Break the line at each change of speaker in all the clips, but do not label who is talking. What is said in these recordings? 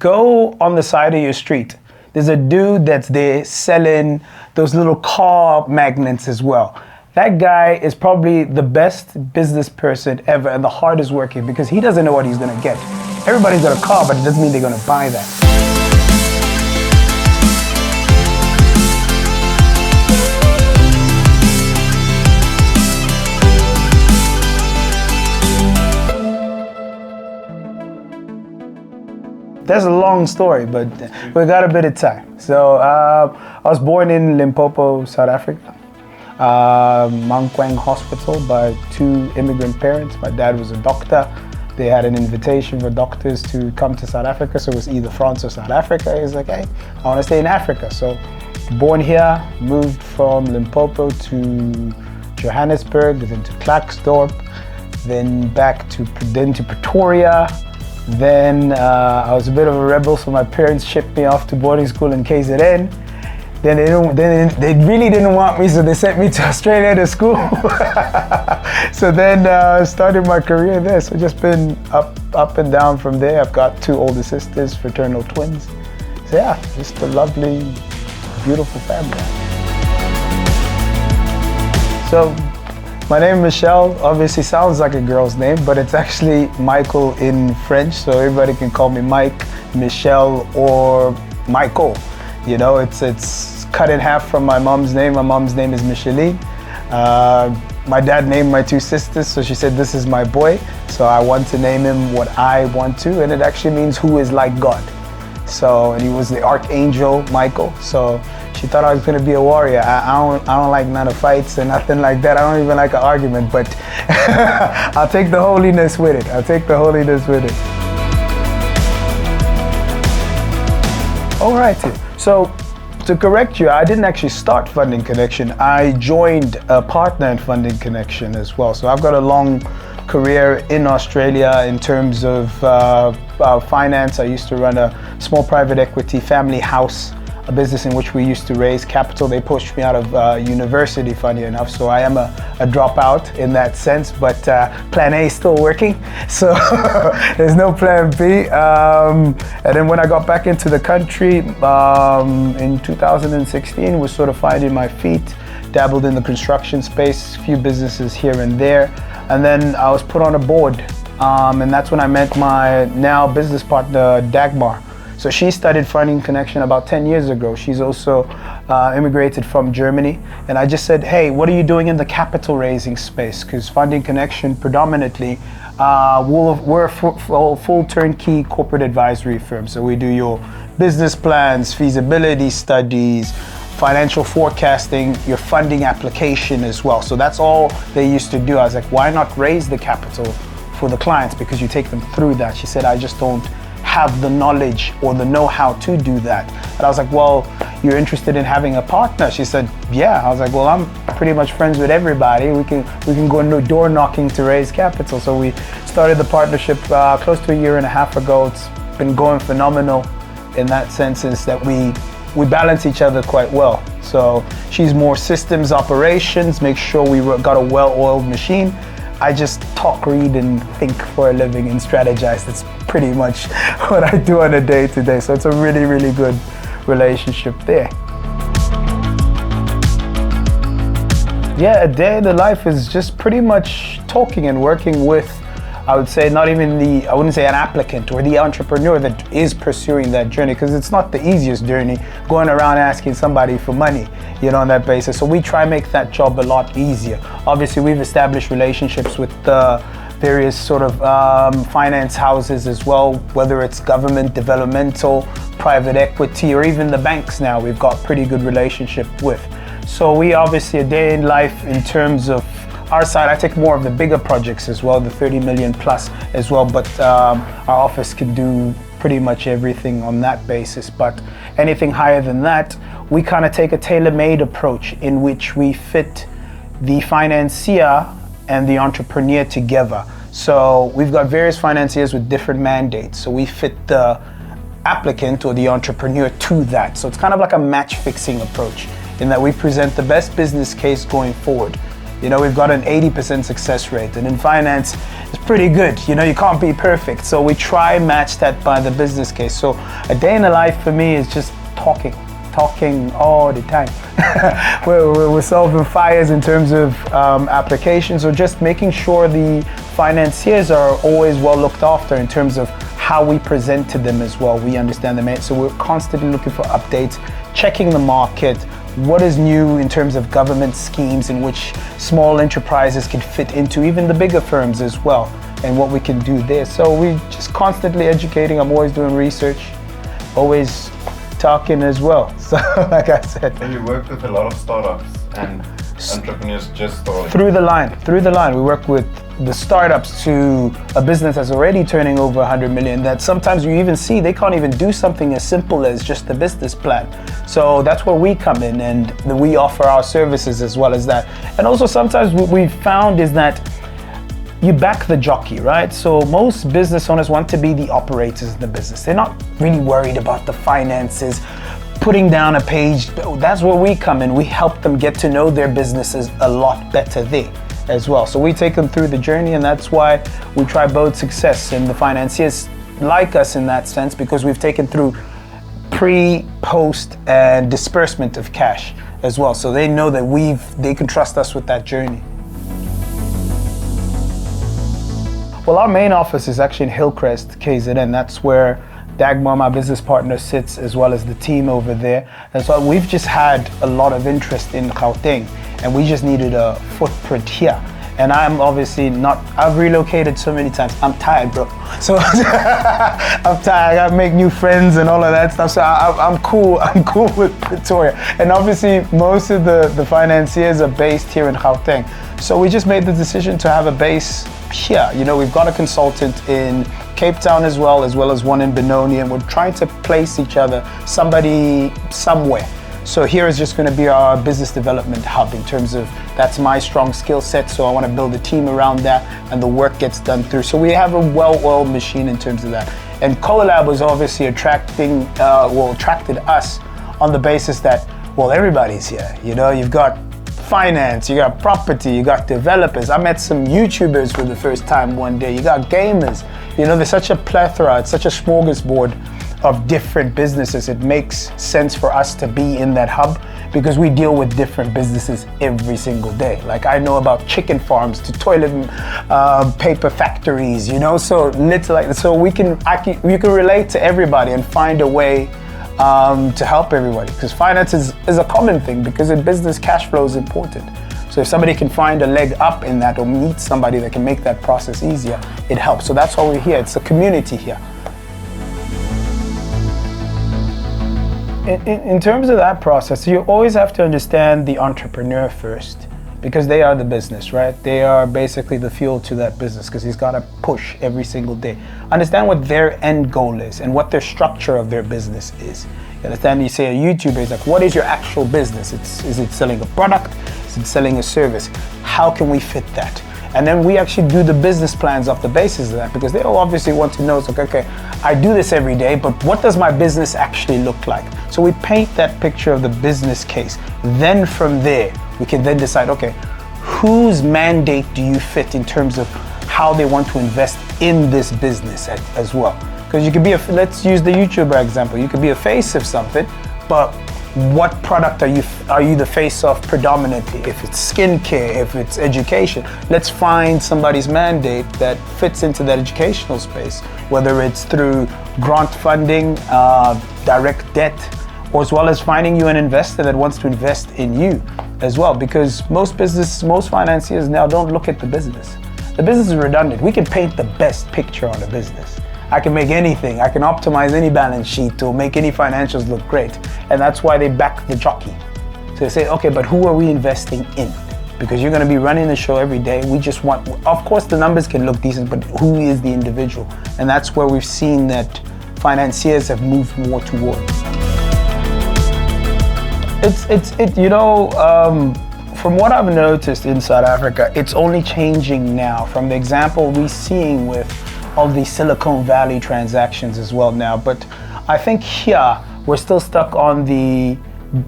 go on the side of your street. There's a dude that's there selling those little car magnets as well. That guy is probably the best business person ever and the hardest working, because he doesn't know what he's gonna get. Everybody's got a car, but it doesn't mean they're gonna buy that. That's a long story, but we got a bit of time. So I was born in Limpopo, South Africa. Mankweng Hospital by two immigrant parents. My dad was a doctor. They had an invitation for doctors to come to South Africa, so it was either France or South Africa. He was like, hey, I want to stay in Africa. So born here, moved from Limpopo to Johannesburg, then to Klerksdorp, then back to Pretoria. Then I was a bit of a rebel, so my parents shipped me off to boarding school in KZN. Then they really didn't want me, so they sent me to Australia to school. So then I started my career there. So just been up and down from there. I've got two older sisters, fraternal twins. So yeah, just a lovely, beautiful family. So my name is Michel. Obviously sounds like a girl's name, but it's actually Michael in French. So everybody can call me Mike, Michel, or Michael. You know, it's cut in half from my mom's name. My mom's name is Micheline. My dad named my two sisters, so she said, this is my boy. So I want to name him what I want to, and it actually means who is like God. So, and he was the Archangel Michael. So she thought I was gonna be a warrior. I don't like none of fights and nothing like that. I don't even like an argument, but I'll take the holiness with it. I'll take the holiness with it. All right, so to correct you, I didn't actually start Funding Connection. I joined a partner in Funding Connection as well. So I've got a long career in Australia in terms of finance. I used to run a small private equity family house, a business in which we used to raise capital. They pushed me out of university, funny enough, so I am a dropout in that sense, but plan A is still working, so there's no plan B. And then when I got back into the country in 2016, was sort of finding my feet, dabbled in the construction space, a few businesses here and there, and then I was put on a board, and that's when I met my now business partner, Dagmar. So she studied Funding Connection about 10 years ago. She's also immigrated from Germany. And I just said, hey, what are you doing in the capital raising space? Because Funding Connection predominantly, we're a full turnkey corporate advisory firm. So we do your business plans, feasibility studies, financial forecasting, your funding application as well. So that's all they used to do. I was like, why not raise the capital for the clients? Because you take them through that. She said, I just don't have the knowledge or the know-how to do that. And I was like, well, you're interested in having a partner? She said, yeah. I was like, well, I'm pretty much friends with everybody. We can go door knocking to raise capital. So we started the partnership close to a year and a half ago. It's been going phenomenal in that sense, is that we balance each other quite well. So she's more systems operations, make sure we got a well-oiled machine. I just talk, read, and think for a living and strategize. That's pretty much what I do on a day-to-day. So it's a really, really good relationship there. Yeah, a day in the life is just pretty much talking and working with, I would say, not even I wouldn't say an applicant or the entrepreneur that is pursuing that journey, because it's not the easiest journey going around asking somebody for money, you know, on that basis. So we try to make that job a lot easier. Obviously, we've established relationships with various sort of finance houses as well, whether it's government, developmental, private equity, or even the banks now we've got pretty good relationship with. So we obviously, a day in life in terms of our side, I take more of the bigger projects as well, the 30 million plus as well, but our office can do pretty much everything on that basis. But anything higher than that, we kind of take a tailor-made approach in which we fit the financier and the entrepreneur together. So we've got various financiers with different mandates. So we fit the applicant or the entrepreneur to that. So it's kind of like a match fixing approach in that we present the best business case going forward. You know, we've got an 80% success rate, and in finance, it's pretty good. You know, you can't be perfect. So we try and match that by the business case. So a day in the life for me is just talking all the time. we're solving fires in terms of applications, or just making sure the financiers are always well looked after in terms of how we present to them as well. We understand them, so we're constantly looking for updates, checking the market, what is new in terms of government schemes in which small enterprises can fit into, even the bigger firms as well, and what we can do there. So we're just constantly educating. I'm always doing research, always talking as well. So like I said.
So you work with a lot of startups and entrepreneurs just starting?
Through the line. We work with the startups to a business that's already turning over 100 million, that sometimes you even see they can't even do something as simple as just a business plan. So that's where we come in, and we offer our services as well as that. And also sometimes what we've found is that you back the jockey, right? So most business owners want to be the operators in the business. They're not really worried about the finances, putting down a page. That's where we come in. We help them get to know their businesses a lot better there as well. So we take them through the journey, and that's why we try both success. And the financiers like us in that sense because we've taken through pre, post, and disbursement of cash as well. So they know that they can trust us with that journey. Well, our main office is actually in Hillcrest, KZN. That's where Dagmar, my business partner, sits, as well as the team over there. And so we've just had a lot of interest in Gauteng, and we just needed a footprint here. And I'm obviously I've relocated so many times. I'm tired, bro. So I'm tired. I gotta make new friends and all of that stuff. So I'm cool with Pretoria. And obviously most of the financiers are based here in Gauteng. So we just made the decision to have a base here. You know, we've got a consultant in Cape Town as well as one in Benoni, and we're trying to place each other, somebody somewhere. So here is just going to be our business development hub in terms of that's my strong skill set. So I want to build a team around that, and the work gets done through. So we have a well-oiled machine in terms of that. And Colab was obviously attracted us on the basis that, well, everybody's here. You know, you've got finance, you got property, you got developers. I met some YouTubers for the first time one day. You got gamers. You know, there's such a plethora, it's such a smorgasbord of different businesses. It makes sense for us to be in that hub because we deal with different businesses every single day. Like I know about chicken farms to toilet paper factories, you know, so literally, so we can relate to everybody and find a way to help everybody, because finance is a common thing, because in business cash flow is important. So if somebody can find a leg up in that or meet somebody that can make that process easier, it helps. So that's why we're here. It's a community here. In terms of that process, you always have to understand the entrepreneur first, because they are the business, right? They are basically the fuel to that business, because he's got to push every single day. Understand what their end goal is and what their structure of their business is. You understand? You say a YouTuber is like, what is your actual business? Is it selling a product? Is it selling a service? How can we fit that? And then we actually do the business plans off the basis of that, because they all obviously want to know, it's like, okay, I do this every day, but what does my business actually look like? So we paint that picture of the business case. Then from there, we can then decide, okay, whose mandate do you fit in terms of how they want to invest in this business as well? Because you could be let's use the YouTuber example. You could be a face of something, but what product are you the face of predominantly? If it's skincare, if it's education, let's find somebody's mandate that fits into that educational space, whether it's through grant funding, direct debt, or as well as finding you an investor that wants to invest in you as well. Because most financiers now don't look at the business. The business is redundant. We can paint the best picture on a business. I can make anything. I can optimize any balance sheet or make any financials look great. And that's why they back the jockey. So they say, okay, but who are we investing in? Because you're going to be running the show every day. We just want, of course the numbers can look decent, but who is the individual? And that's where we've seen that financiers have moved more towards. From what I've noticed in South Africa, it's only changing now from the example we're seeing with of the Silicon Valley transactions as well now. But I think here we're still stuck on the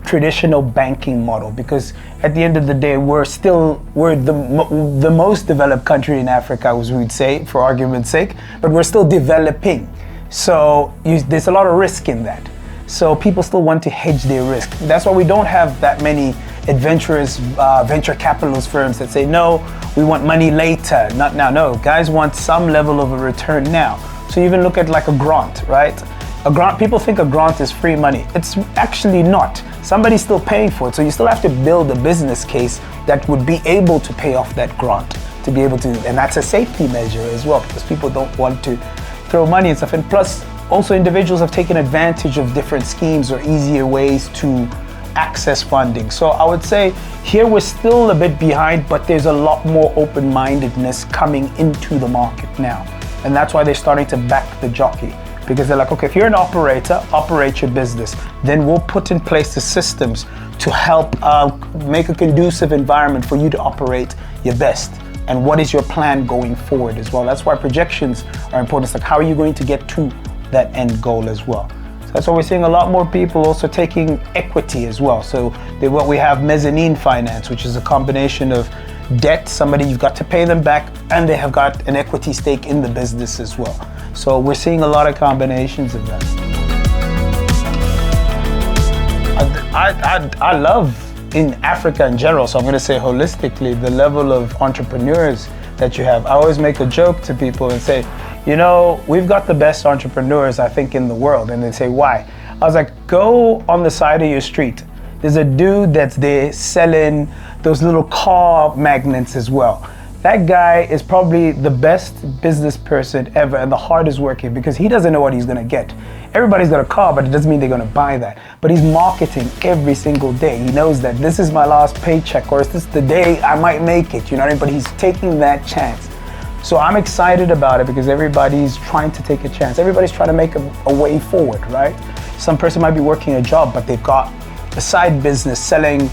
traditional banking model, because at the end of the day, we're the most developed country in Africa, as we would say, for argument's sake, but we're still developing. So there's a lot of risk in that. So people still want to hedge their risk. That's why we don't have that many adventurous venture capitalist firms that say, no, we want money later, not now. No, guys want some level of a return now. So you even look at like a grant, right? A grant, people think a grant is free money. It's actually not. Somebody's still paying for it. So you still have to build a business case that would be able to pay off that grant, to be able to, and that's a safety measure as well, because people don't want to throw money and stuff. And plus, also individuals have taken advantage of different schemes or easier ways to access funding. So I would say here we're still a bit behind, but there's a lot more open-mindedness coming into the market now. And that's why they're starting to back the jockey. Because they're like, okay, if you're an operator, operate your business. Then we'll put in place the systems to help make a conducive environment for you to operate your best. And what is your plan going forward as well? That's why projections are important. It's like, how are you going to get to that end goal as well? So that's why we're seeing a lot more people also taking equity as well. So what we have mezzanine finance, which is a combination of debt, somebody you've got to pay them back, and they have got an equity stake in the business as well. So we're seeing a lot of combinations of that. I love in Africa in general, so I'm going to say holistically, the level of entrepreneurs that you have. I always make a joke to people and say, you know, we've got the best entrepreneurs, I think, in the world. And they say, why? I was like, go on the side of your street. There's a dude that's there selling those little car magnets as well. That guy is probably the best business person ever and the hardest working, because he doesn't know what he's gonna get. Everybody's got a car, but it doesn't mean they're gonna buy that. But he's marketing every single day. He knows that this is my last paycheck, or is this the day I might make it, you know what I mean? But he's taking that chance. So I'm excited about it because everybody's trying to take a chance. Everybody's trying to make a way forward, right? Some person might be working a job, but they've got a side business selling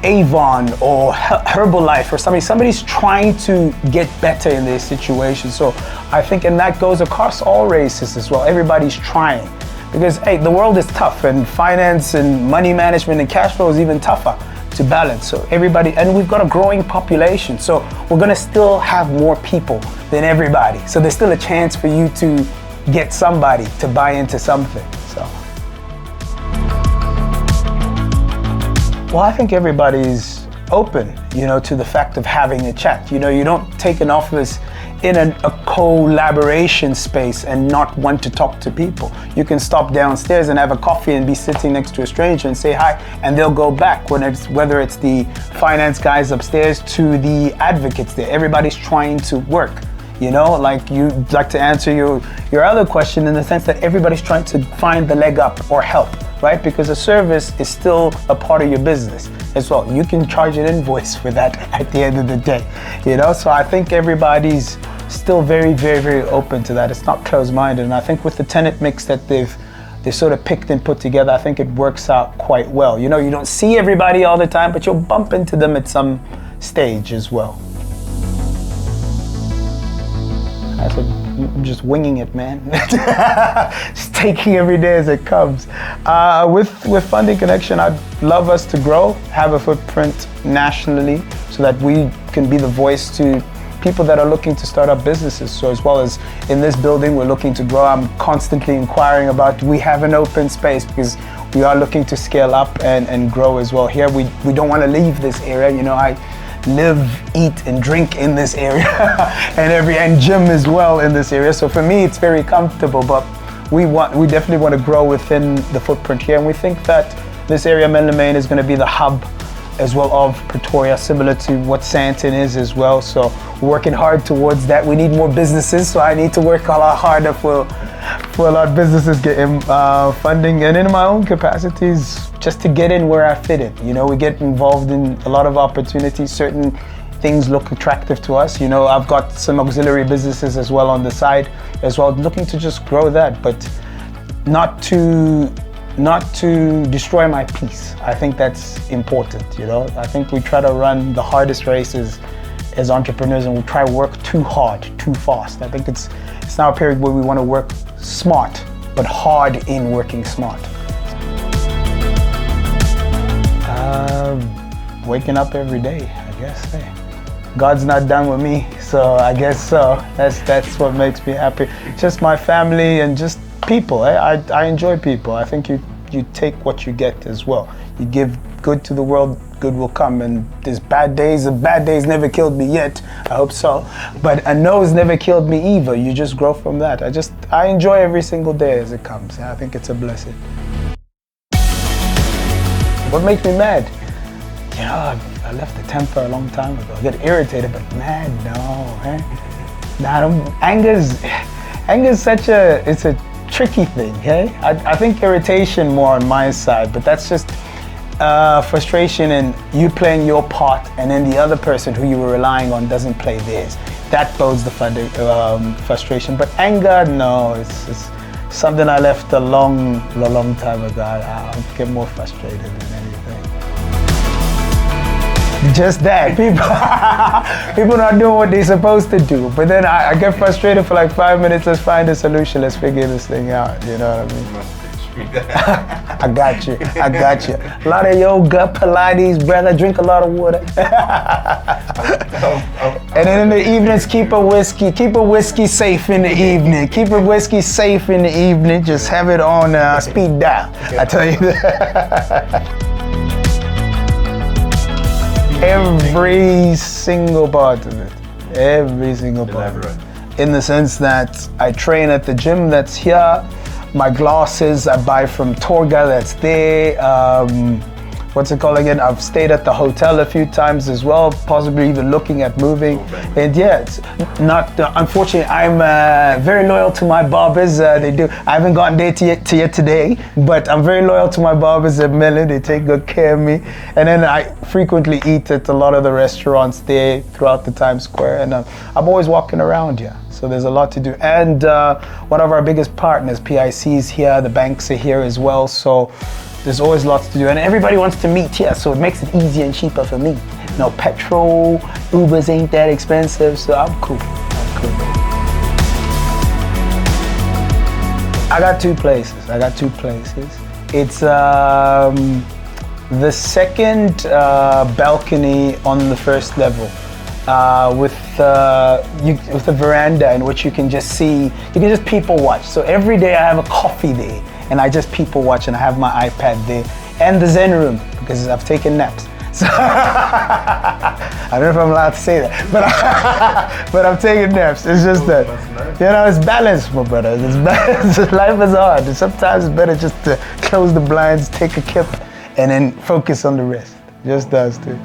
Avon or Herbalife or something. Somebody's trying to get better in their situation. So I think, and that goes across all races as well. Everybody's trying, because hey, the world is tough, and finance and money management and cash flow is even tougher to balance. So everybody, and we've got a growing population, so we're gonna still have more people than everybody. So there's still a chance for you to get somebody to buy into something. So. Well, I think everybody's open, you know, to the fact of having a chat. You know, you don't take an office in a collaboration space and not want to talk to people. You can stop downstairs and have a coffee and be sitting next to a stranger and say hi, and they'll go back, whether it's the finance guys upstairs to the advocates there. Everybody's trying to work. You know, like you'd like to answer your other question in the sense that everybody's trying to find the leg up or help, right? Because a service is still a part of your business as well. You can charge an invoice for that at the end of the day, you know? So I think everybody's still very, very, very open to that. It's not closed-minded. And I think with the tenant mix that they've sort of picked and put together, I think it works out quite well. You know, you don't see everybody all the time, but you'll bump into them at some stage as well. I'm just winging it, man. Just taking every day as it comes. With Funding Connection, I'd love us to grow, have a footprint nationally, so that we can be the voice to people that are looking to start up businesses. So as well as in this building, we're looking to grow. I'm constantly inquiring about, do we have an open space? Because we are looking to scale up and grow as well. Here, we don't want to leave this area. You know, I live, eat, and drink in this area, and gym as well in this area. So for me, it's very comfortable. But we definitely want to grow within the footprint here, and we think that this area, Menlemain, is going to be the hub as well of Pretoria, similar to what Sandton is as well. So we're working hard towards that. We need more businesses, so I need to work a lot harder for a lot of businesses getting funding, and in my own capacities, just to get in where I fit in. You know, we get involved in a lot of opportunities. Certain things look attractive to us. You know, I've got some auxiliary businesses as well on the side as well, looking to just grow that, but not to destroy my peace. I think that's important, you know. I think we try to run the hardest races as entrepreneurs, and we try to work too hard, too fast. I think it's now a period where we want to work smart, but hard in working smart. Waking up every day, I guess. Hey, God's not done with me, so I guess so. That's what makes me happy. Just my family and just people. I enjoy people. I think you take what you get as well. You give good to the world, good will come. And there's bad days. The bad days never killed me yet. I hope so. But a no's never killed me either. You just grow from that. I enjoy every single day as it comes. I think it's a blessing. What makes me mad? You know, I left the temper a long time ago. I get irritated, but mad, no. Anger's such it's a tricky thing, hey? I think irritation more on my side, but that's just frustration in you playing your part and then the other person who you were relying on doesn't play theirs. That bodes the frustration. But anger, no, it's something I left a long time ago. I get more frustrated than anything. Just that, people not doing what they're supposed to do. But then I get frustrated for like 5 minutes. Let's find a solution. Let's figure this thing out. You know what I mean?
You must teach me that.
I got you. A lot of yoga, Pilates, brother. Drink a lot of water. And then in the evenings, keep a whiskey safe in the evening. Keep a whiskey safe in the evening. Just have it on speed dial. I tell you that. Every single part of it. Every single part.
Elaborate.
In the sense that I train at the gym that's here. My glasses I buy from Torga that's there. What's it called again? I've stayed at the hotel a few times as well, possibly even looking at moving. And yeah, it's not, unfortunately, I'm very loyal to my barbers. They do. I haven't gotten there to yet today, but I'm very loyal to my barbers at Mellon. They take good care of me. And then I frequently eat at a lot of the restaurants there throughout the Times Square. And I'm always walking around here. So there's a lot to do. And one of our biggest partners, PIC, is here. The banks are here as well. So there's always lots to do, and everybody wants to meet here, so it makes it easier and cheaper for me. No petrol, Ubers ain't that expensive, so I'm cool. I got two places. It's the second balcony on the first level with a veranda in which you can just people watch. So every day I have a coffee there. And I just people watch, and I have my iPad there, and the Zen room because I've taken naps. So I don't know if I'm allowed to say that, but I'm taking naps. It's just that, you know, it's balance, my brother. It's balance. Life is hard. And sometimes it's better just to close the blinds, take a kip, and then focus on the rest. Just does too.